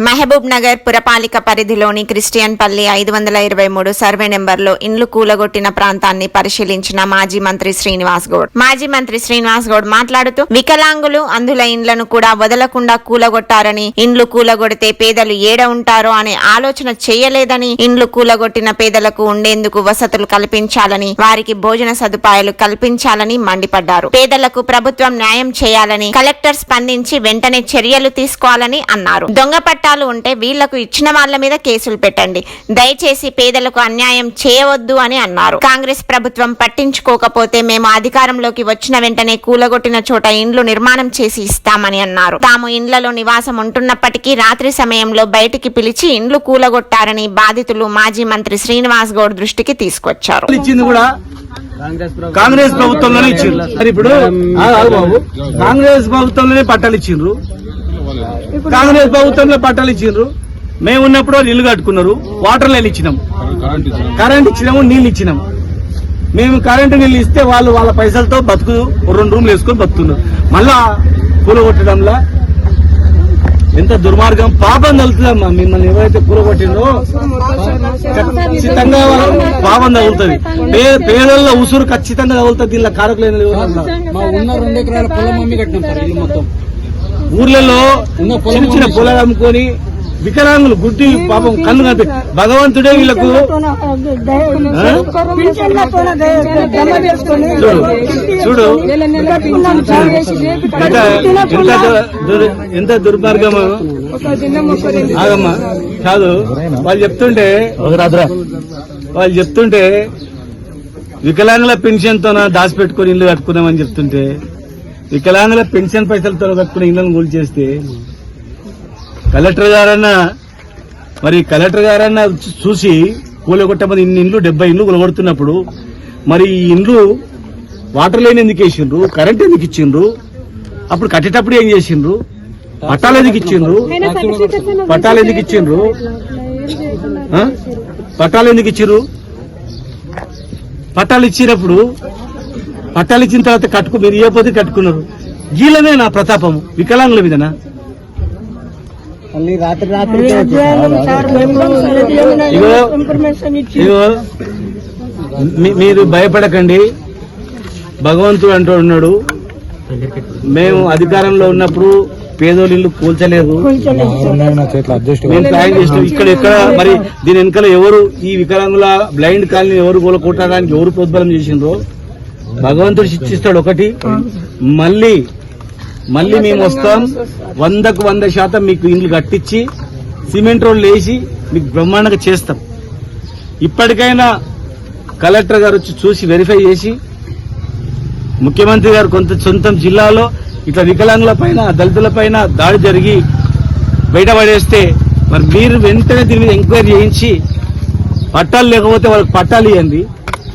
మహబూబ్ నగర్ పురపాలిక పరిధిలోని క్రిస్టియన్ పల్లి 523 సర్వే నెంబర్లో ఇండ్లు కూలగొట్టిన ప్రాంతాన్ని పరిశీలించిన మాజీ మంత్రి శ్రీనివాస్ గౌడ్ మాట్లాడుతూ వికలాంగులు అందుల ఇండ్లను కూడా వదలకుండా కూలగొట్టారని, ఇండ్లు కూలగొడితే పేదలు ఏడ ఉంటారో అనే ఆలోచన చేయలేదని, ఇండ్లు కూలగొట్టిన పేదలకు ఉండేందుకు వసతులు కల్పించాలని, వారికి భోజన సదుపాయాలు కల్పించాలని మండిపడ్డారు. పేదలకు ప్రభుత్వం న్యాయం చేయాలని, కలెక్టర్ స్పందించి వెంటనే చర్యలు తీసుకోవాలని అన్నారు. దొంగ పట్టాలు ఉంటే వీళ్లకు ఇచ్చిన వాళ్ల మీద కేసులు పెట్టండి, దయచేసి పేదలకు అన్యాయం చేయవద్దు అని అన్నారు. కాంగ్రెస్ ప్రభుత్వం పట్టించుకోకపోతే మేము అధికారంలోకి వచ్చిన వెంటనే కూలగొట్టిన చోట ఇండ్లు నిర్మాణం చేసి ఇస్తామని అన్నారు. తాము ఇండ్లలో నివాసం ఉంటున్నప్పటికీ రాత్రి సమయంలో బయటికి పిలిచి ఇండ్లు కూలగొట్టారని బాధితులు మాజీ మంత్రి శ్రీనివాస్ గౌడ్ దృష్టికి తీసుకొచ్చారు. కాంగ్రెస్ ప్రభుత్వంలోనే ఇచ్చిండ్రు. ఇప్పుడు కాంగ్రెస్ ప్రభుత్వంలోనే పట్టాలు ఇచ్చిండ్రు. కాంగ్రెస్ ప్రభుత్వంలో పట్టాలు ఇచ్చిండ్రు. మేము ఉన్నప్పుడు ఇల్లు కట్టుకున్నారు. వాటర్ లైన్ ఇచ్చినాం, కరెంట్ ఇచ్చినాము, నీళ్లు ఇచ్చినాం. మేము కరెంటు నీళ్లు ఇస్తే వాళ్ళు వాళ్ళ పైసలతో బతుకు 2 రూమ్లు వేసుకొని బతుకున్నారు. మళ్ళా కూలగొట్టడంలా ఎంత దుర్మార్గం, పాపం తగులుతుందమ్మా. మిమ్మల్ని ఎవరైతే కూలగొట్టిందో ఖచ్చితంగా పాపం తగులుతుంది. పేదల్లో ఉసురు ఖచ్చితంగా తగులుతుంది. దీనిలో కారకులైన ఊర్లలో చిన్న చిన్న పొలాలు అమ్ముకొని వికలాంగులు గుడ్డి పాపం కన్ను కనిపి భగవంతుడే వీళ్లకు చూడు ఎంత దుర్మార్గమో. ఆగమ్మా కాదు, వాళ్ళు చెప్తుంటే వికలాంగుల పెన్షన్ తో దాచిపెట్టుకుని ఇల్లు కట్టుకున్నామని చెప్తుంటే, వికలాంగుల పెన్షన్ పైసలతో కట్టుకుని ఇళ్లను కూల్ చేస్తే కలెక్టర్ గారన్నా చూసి కూలగొట్టమని ఇన్ని ఇండ్లు 70 ఇండ్లు కూలగొడుతున్నప్పుడు మరి ఈ ఇండ్లు వాటర్ లైన్ ఎందుకు వేసిండ్రు, కరెంట్ ఎందుకు ఇచ్చిండ్రు, అప్పుడు కట్టేటప్పుడు ఏం చేసిండ్రు, పట్టాలు ఎందుకు ఇచ్చిండ్రు, పట్టాలు ఇచ్చినప్పుడు పట్టాలు ఇచ్చిన తర్వాత మీరు ఏ పొద్దు కట్టుకున్నారు. గీలనే నా ప్రతాపము వికలాంగుల మీదనా? మీరు భయపడకండి, భగవంతుడు అంటూ ఉన్నాడు. మేము అధికారంలో ఉన్నప్పుడు పేదోళ్ళు ఇల్లు కూల్చలేదు, మేము ప్లాన్ చేసినాం. ఇక్కడ మరి దీని వెనకాల ఎవరు ఈ వికలాంగుల బ్లైండ్ కాలనీ ఎవరు కూలకొట్టడానికి ఎవరు ప్రోద్బలం చేసిండ్రో భగవంతుడు శిక్షిస్తాడు. ఒకటి మళ్ళీ మేము వస్తాం, 100కు 100% మీకు ఇండ్లు కట్టించి సిమెంట్ రోడ్లు వేసి మీకు బ్రహ్మాండంగా చేస్తాం. ఇప్పటికైనా కలెక్టర్ గారు వచ్చి చూసి వెరిఫై చేసి, ముఖ్యమంత్రి గారు సొంతం జిల్లాలో ఇట్లా వికలాంగుల పైన దళితుల పైన దాడి జరిగి బయటపడేస్తే మరి మీరు వెంటనే దీని మీద ఎంక్వైరీ చేయించి పట్టాలు లేకపోతే వాళ్ళకి పట్టాలు ఇవ్వండి,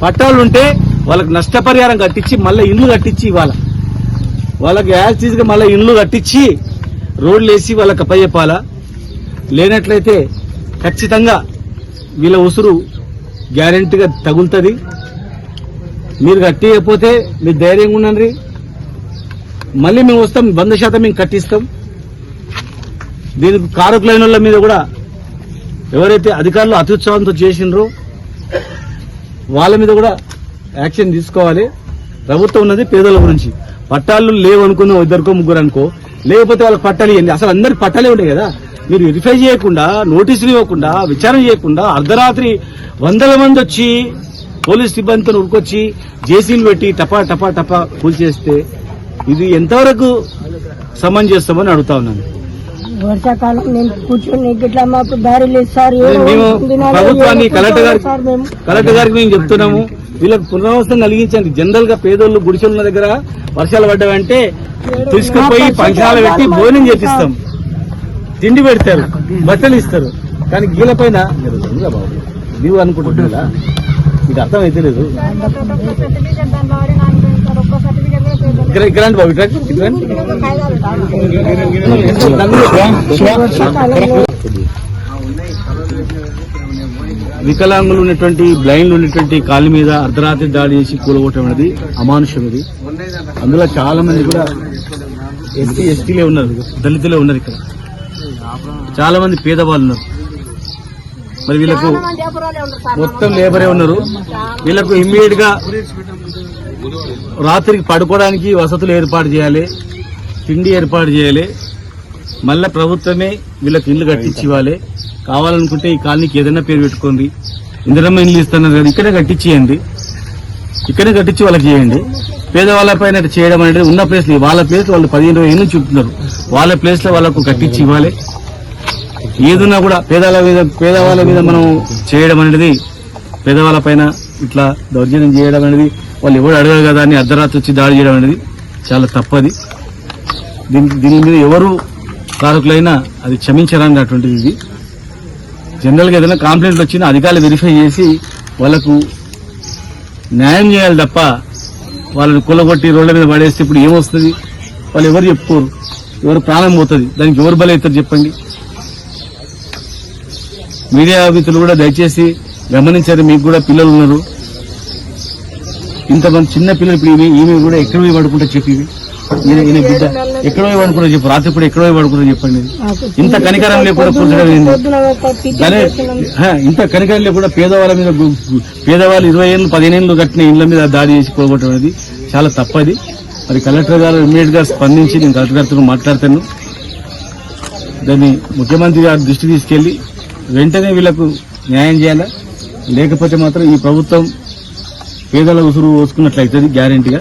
పట్టాలు ఉంటే వాళ్ళకి నష్టపరిహారం కట్టించి మళ్ళీ ఇండ్లు కట్టించి ఇవ్వాలి. వాళ్ళకి యాక్సిస్ గా మళ్ళీ ఇండ్లు కట్టించి రోడ్లు వేసి వాళ్ళకి అప్పచెప్పాలా. లేనట్లయితే ఖచ్చితంగా వీళ్ళ ఉసురు గ్యారెంటీగా తగులుతుంది. మీరు కట్టియకపోతే మీరు ధైర్యంగా ఉండండి, మళ్ళీ మేము వస్తాం, 100% మేము కట్టిస్తాం. దీనికి కారకులైన వాళ్ళ మీద కూడా ఎవరైతే అధికారులు అత్యుత్సాహంతో చేసిండ్రో వాళ్ళ మీద కూడా యాక్షన్ తీసుకోవాలి. ప్రభుత్వం ఉన్నది పేదల గురించి. పట్టాలు లేవనుకున్న 2 3 అనుకో, లేకపోతే వాళ్ళకి పట్టాలు ఇవ్వండి. అసలు అందరికి పట్టాలే ఉంటాయి కదా. మీరు వెరిఫై చేయకుండా, నోటీసులు ఇవ్వకుండా, విచారణ చేయకుండా అర్ధరాత్రి 100 మంది వచ్చి పోలీస్ సిబ్బందితో ఉరికొచ్చి జేసీలు పెట్టి టపా టపా టపా కూల్చేస్తే ఇది ఎంతవరకు సమంజసమని అడుగుతా ఉన్నాను. వర్షాకాలం నేను కూర్చొని ఇట్లా మాకు దారి లేదు సార్. మేము ప్రభుత్వాన్ని కలెక్టర్ గారికి మేము చెప్తున్నాము, వీళ్ళకి పునరావాసం కలిగించండి. జనరల్ గా పేదోళ్ళు గుడిసెల దగ్గర వర్షాలు పడ్డాయంటే తీసుకుపోయి పంచాలు పెట్టి భోజనం చేపిస్తాం, తిండి పెడతారు, బట్టలు ఇస్తారు. కానీ గీల పైన నీవు అనుకుంటున్నా మీకు అర్థమైతే లేదు. ఇలాంటి బాబు వికలాంగులు ఉన్నటువంటి బ్లైండ్ ఉన్నటువంటి కాళ్ళ మీద అర్ధరాత్రి దాడి చేసి కూలగొట్టడం అనేది అమానుషం. ఇది అందులో చాలా మంది కూడా ఎస్టీలే ఉన్నారు, దళితులే ఉన్నారు. ఇక్కడ చాలా మంది పేదవాళ్ళు ఉన్నారు. మరి వీళ్ళకు మొత్తం లేబరే ఉన్నారు. వీళ్ళకు ఇమ్మీడియట్ గా రాత్రికి పడుకోవడానికి వసతులు ఏర్పాటు చేయాలి, తిండి ఏర్పాటు చేయాలి. మళ్ళా ప్రభుత్వమే వీళ్ళకి ఇల్లు కట్టించి ఇవ్వాలి. కావాలనుకుంటే ఈ కాలనీకి ఏదైనా పేరు పెట్టుకోండి, ఇందిరమ్మ ఇల్లు ఇస్తున్నారు కదా, ఇక్కడే కట్టించేయండి, ఇక్కడే కట్టించి వాళ్ళకి చేయండి. పేదవాళ్ళ పైన చేయడం అనేది ఉన్న ప్లేస్ వాళ్ళ ప్లేస్ వాళ్ళు 15-20 ఏళ్ళు చూపుతున్నారు. వాళ్ళ ప్లేస్ లో వాళ్ళకు కట్టించి ఇవ్వాలి. ఏదున్నా కూడా పేదవాళ్ళ మీద మనం చేయడం అనేది, పేదవాళ్ళ పైన ఇట్లా దౌర్జన్యం చేయడం అనేది, వాళ్ళు ఎవరు అడగరు కదా అని అర్ధరాత్రి వచ్చి దాడి చేయడం అనేది చాలా తప్పది. దీని మీద ఎవరు కారకులైనా అది క్షమించరానటువంటిది. ఇది జనరల్ గా ఏదైనా కంప్లైంట్లు వచ్చినా అధికారులు వెరిఫై చేసి వాళ్ళకు న్యాయం చేయాలి తప్ప వాళ్ళని కూలగొట్టి రోడ్ల మీద పడేస్తే ఇప్పుడు ఏమొస్తుంది? వాళ్ళు ఎవరు చెప్పుకోరు, ఎవరు ప్రాణం పోతుంది, దానికి ఎవరు బలవుతారు చెప్పండి. మీడియా మిత్రులు కూడా దయచేసి గమనించారు, మీకు కూడా పిల్లలు ఉన్నారు. ఇంతమంది చిన్న పిల్లలు ఇప్పుడు ఈమె కూడా ఎక్కడ పోయి పడుకుంటా చెప్పి ఈయన బిడ్డ ఎక్కడ పోయి పడుకుంటా చెప్పు, రాత్రి కూడా ఎక్కడ పోయి పడుకుంటా చెప్పండి. ఇంత కనికరం లేకుండా కూర్చోడం ఏంది? ఇంత కనికరం లేకుండా పేదవాళ్ళ మీద, పేదవాళ్ళు 20 ఏళ్ళు 15 ఏళ్ళు కట్టిన ఇళ్ల మీద దాడి చేసి పోగొట్టడం అనేది చాలా తప్పది. మరి కలెక్టర్ గారు ఇమ్మీడియట్ గా స్పందించి నేను కలెక్టర్ గారితో మాట్లాడతాను. దాన్ని ముఖ్యమంత్రి గారి దృష్టి తీసుకెళ్లి వెంటనే వీళ్లకు న్యాయం చేయాలా. లేకపోతే మాత్రం ఈ ప్రభుత్వం పేదల ఉసురు పోసుకున్నట్లయితుంది గ్యారెంటీగా.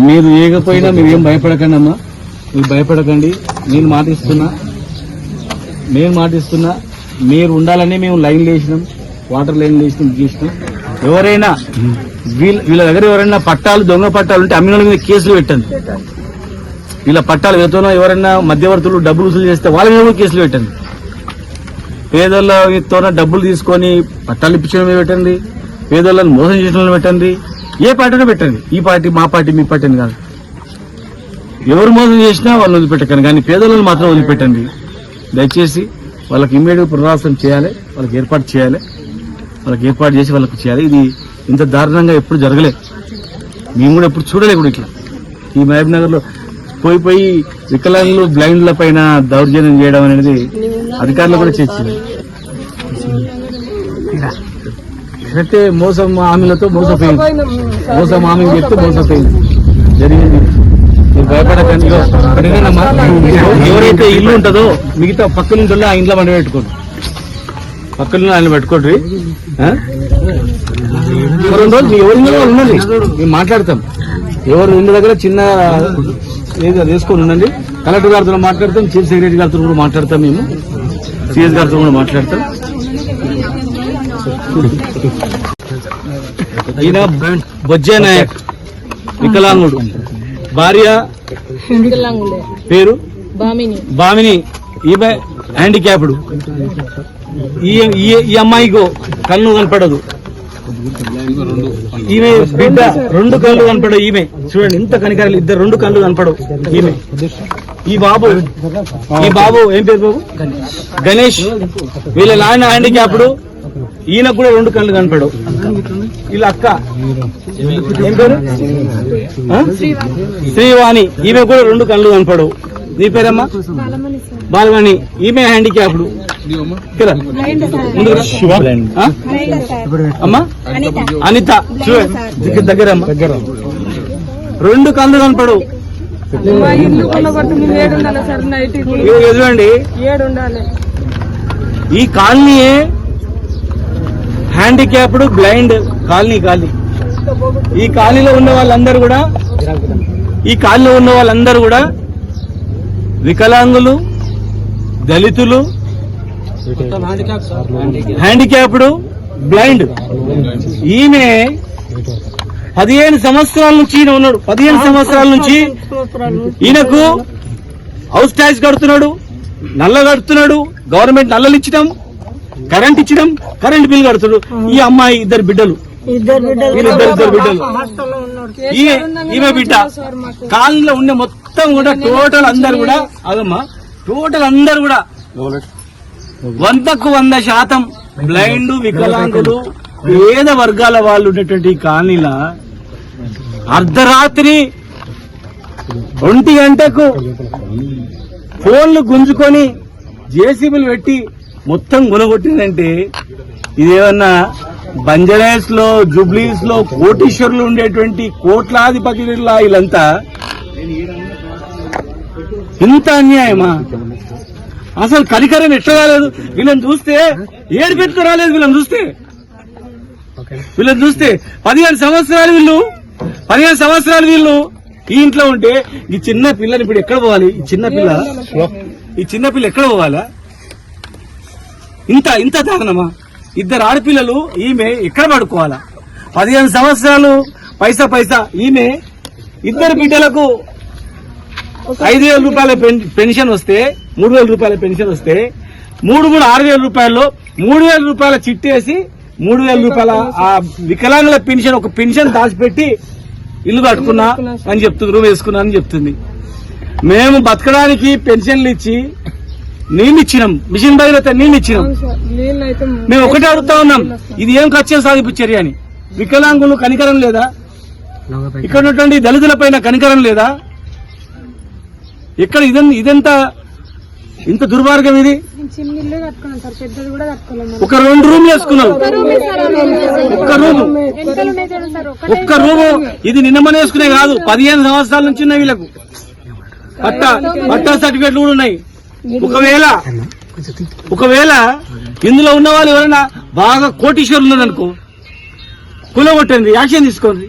మీరు ఏకపోయినా మీరు ఏం భయపడకండి అమ్మా, మీరు భయపడకండి. నేను మాటిస్తున్నా మీరు ఉండాలని మేము లైన్లు వేసినాం, వాటర్ లైన్లు వేసినాం, చేసినాం. ఎవరైనా వీళ్ళ దగ్గర ఎవరైనా పట్టాలు, దొంగ పట్టాలు ఉంటే అమ్మిన మీద కేసులు పెట్టండి. వీళ్ళ పట్టాలు వెతనో ఎవరైనా మధ్యవర్తులు డబ్బులు వసూలు చేస్తే వాళ్ళ మీద కూడా కేసులు పెట్టండి. పేదోళ్ళతోన డబ్బులు తీసుకొని పట్టాలు ఇప్పించడం పెట్టండి, పేదోళ్ళని మోసం చేయడం పెట్టండి, ఏ పార్టీనో పెట్టండి. ఈ పార్టీ మా పార్టీ మీ పార్టీ అని కాదు, ఎవరు మోసం చేసినా వాళ్ళని వదిలిపెట్టకండి, కానీ పేదోళ్ళని మాత్రం వదిలిపెట్టండి దయచేసి. వాళ్ళకి ఇమ్మీడియట్ పునరావాసం చేయాలి, వాళ్ళకి ఏర్పాటు చేయాలి, వాళ్ళకి ఏర్పాటు చేసి వాళ్ళకి చేయాలి. ఇది ఇంత దారుణంగా ఎప్పుడు జరగలేదు, మేము కూడా ఎప్పుడు చూడలేదు కూడా ఇట్లా. ఈ మహబూబ్ నగర్ లో పోయి వికలాంగులు బ్లైండ్ల పైన దౌర్జన్యం చేయడం అనేది అధికారులు కూడా చేసింది. అయితే మోసం హామీలతో మోసం హామీ చెప్తే మోసపోయింది జరిగింది. మీరు భయపడకండి. ఎవరైతే ఇల్లు ఉంటుందో మిగతా పక్కన ఉంటుందో ఆ ఇంట్లో మండి పెట్టుకోండి, పక్కన ఆయన పెట్టుకోండి. 2 రోజులు ఎవరి ఉండండి, మేము మాట్లాడతాం. ఎవరు ఇంటి దగ్గర చిన్న ఏదో తీసుకొని ఉండండి. కలెక్టర్ గారితో మాట్లాడతాం, చీఫ్ సెక్రటరీ గారితో కూడా మాట్లాడతాం, మేము సిఎస్ గారితో కూడా మాట్లాడతాం. ఈయన బొజ్జే నాయక్ వికలాంగుడు, భార్య పేరు బామిని, ఈమె హ్యాండిక్యాప్డ్. ఈ అమ్మాయికి కన్ను కనపడదు, ఈమె బిడ్డ 2 కళ్ళు కనపడవు. ఈమె చూడండి ఇంత కనికరాలు, 2 కళ్ళు కనపడవు ఈమె. ఈ బాబు ఏం పేరు బాబు? గణేష్. వీళ్ళ నాయన హ్యాండిక్యాప్డ్, ఈయన కూడా 2 కళ్ళు కనపడవు. వీళ్ళ అక్క ఏం పేరు? శ్రీవాణి. ఈమె కూడా 2 కళ్ళు కనపడవు. నీ పేరమ్మా? బాలమణి. ఈమె హ్యాండిక్యాప్డ్. అమ్మా అనిత. దగ్గర 2 కళ్ళు కనపడవు. చూడండి ఈ కాలనీ హ్యాండిక్యాప్డ్ బ్లైండ్ కాలనీ. ఈ కాలనీలో ఉన్న వాళ్ళందరూ కూడా వికలాంగులు, దళితులు, హ్యాండిక్యాప్డ్, బ్లైండ్. ఈమె 15 సంవత్సరాల నుంచి ఈయన ఉన్నాడు. 15 సంవత్సరాల నుంచి ఈయనకు హౌస్ ట్యాక్స్ కడుతున్నాడు, నల్ల కడుతున్నాడు, గవర్నమెంట్ నల్లలు ఇచ్చడం, కరెంట్ ఇచ్చడం, కరెంట్ బిల్ కడుతున్నాడు. ఈ అమ్మాయి 2 బిడ్డలు, ఈమె బిడ్డ. కాలనీలో ఉండే మొత్తం కూడా టోటల్ అందరు కూడా అదమ్మా, టోటల్ అందరు కూడా 100కు 100% బ్లైండ్, వికలాంగులు, పేద వర్గాల వాళ్ళు ఉండేటువంటి ఈ కాలనీల అర్ధరాత్రి 1 గంటకు ఫోన్లు గుంజుకొని జేసీబీలు పెట్టి మొత్తం గుణగొట్టిందంటే ఇదేమన్నా బంజారాస్ లో జూబ్లీస్ లో కోటీశ్వరులు ఉండేటువంటి కోట్లాధిపతుల వీళ్ళంతా ఇంత అన్యాయమా? అసలు కనికరం ఎట్లా రాలేదు? వీళ్ళని చూస్తే ఏడు పెట్టుకు రాలేదు. వీళ్ళని చూస్తే 15 సంవత్సరాలు వీళ్ళు ఈ ఇంట్లో ఉంటే ఈ చిన్న పిల్లని ఇప్పుడు ఎక్కడ పోవాలి? ఈ చిన్న పిల్ల ఎక్కడ పోవాలా? ఇంత దారుణమా? 2 ఆడపిల్లలు, ఈమె ఎక్కడ పడుకోవాలా? 15 సంవత్సరాలు పైసా ఈమె 2 బిడ్డలకు 5,000 రూపాయల పెన్షన్ వస్తే 3,000 రూపాయల పెన్షన్ వస్తే 6,000 రూపాయల్లో 3,000 రూపాయల చిట్టేసి 3,000 రూపాయల ఆ వికలాంగుల పెన్షన్ ఒక పెన్షన్ దాచిపెట్టి ఇల్లు కట్టుకున్నా అని చెప్తుంది, రూమ్ వేసుకున్నా అని చెప్తుంది. మేము బతకడానికి పెన్షన్లు ఇచ్చి నీళ్ళు ఇచ్చినాం, మిషన్ భగీరథ నీళ్ళు ఇచ్చినాం. మేము ఒకటే అడుగుతా ఉన్నాం, ఇది ఏం ఖర్చు సాధింపు చర్య అని. వికలాంగులు కనికరం లేదా? ఇక్కడ ఉన్నటువంటి దళితుల పైన కనికరం లేదా? ఇక్కడ ఇదంతా ఇంత దుర్మార్గం ఇది. ఒక 2 రూమ్ వేసుకున్నాం, ఒక్క రూము. ఇది నిన్నమని వేసుకునే కాదు, 15 సంవత్సరాల నుంచి ఉన్నాయి వీళ్ళకు. పట్టా సర్టిఫికెట్లు కూడా ఉన్నాయి. ఒకవేళ ఇందులో ఉన్న వాళ్ళు ఎవరైనా బాగా కోటీశ్వరులు ఉన్నారనుకో, కూలగొట్టండి, యాక్షన్ తీసుకోండి.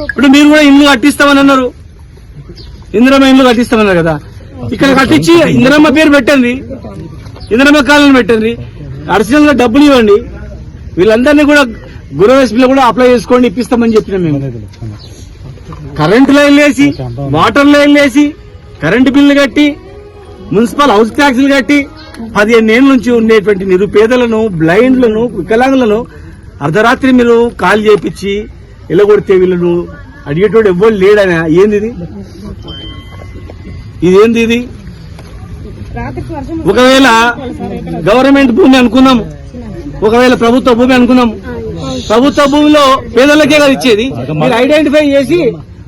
ఇప్పుడు మీరు కూడా ఇల్లు కట్టిస్తామని అన్నారు, ఇందిరమ్మ ఇల్లు కట్టిస్తామన్నారు కదా, ఇక్కడ కట్టించి ఇందిరమ్మ పేరు పెట్టండి, ఇందిరమ్మ కాలనీ పెట్టండి, అడిషనల్ గా డబ్బులు ఇవ్వండి. వీళ్ళందరినీ కూడా గృహలక్ష్మిలో కూడా అప్లై చేసుకోండి, ఇప్పిస్తామని చెప్పినాం మేము. కరెంటు లైన్లు వేసి, వాటర్ లైన్లు వేసి, కరెంటు బిల్లు కట్టి, మున్సిపల్ హౌస్ ట్యాక్సులు కట్టి 15 ఏళ్ల నుంచి ఉండేటువంటి నిరుపేదలను, బ్లైండ్లను, వికలాంగులను అర్ధరాత్రి మీరు కాల్ చేపించి ఎలగొడితే వీళ్ళను అడిగేటోడు ఎవ్వరు లేడనా? ఏంది ఇది? ఒకవేళ గవర్నమెంట్ భూమి అనుకుందాం, ఒకవేళ ప్రభుత్వ భూమి అనుకుందాం, ప్రభుత్వ భూమిలో పేదలకే కదా ఇచ్చేది. మీరు ఐడెంటిఫై చేసి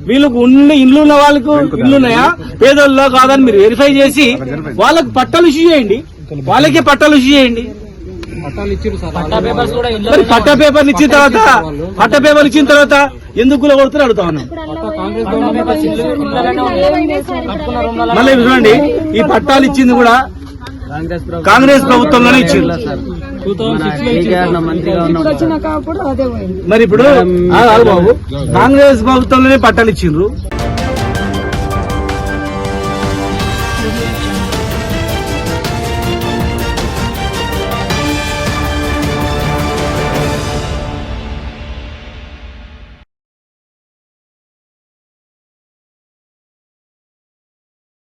వీళ్ళకు ఇల్లు ఉన్న వాళ్ళకు ఇల్లున్నాయా, పేదల్లో కాదని మీరు వెరిఫై చేసి వాళ్ళకు పట్టాలు ఇష్యూ చేయండి, వాళ్ళకే పట్టాలు ఇష్యూ చేయండి. మరి పట్టా పేపర్లు ఇచ్చిన తర్వాత ఎందుకు కూలగొడుతున్నారు అడుగుతా ఉన్నాం. మళ్ళీ చూడండి, ఈ పట్టాలు ఇచ్చింది కూడా కాంగ్రెస్ ప్రభుత్వంలోనే ఇచ్చింది. మరి ఇప్పుడు బాబు కాంగ్రెస్ ప్రభుత్వంలోనే పట్టాలు ఇచ్చిండ్రు.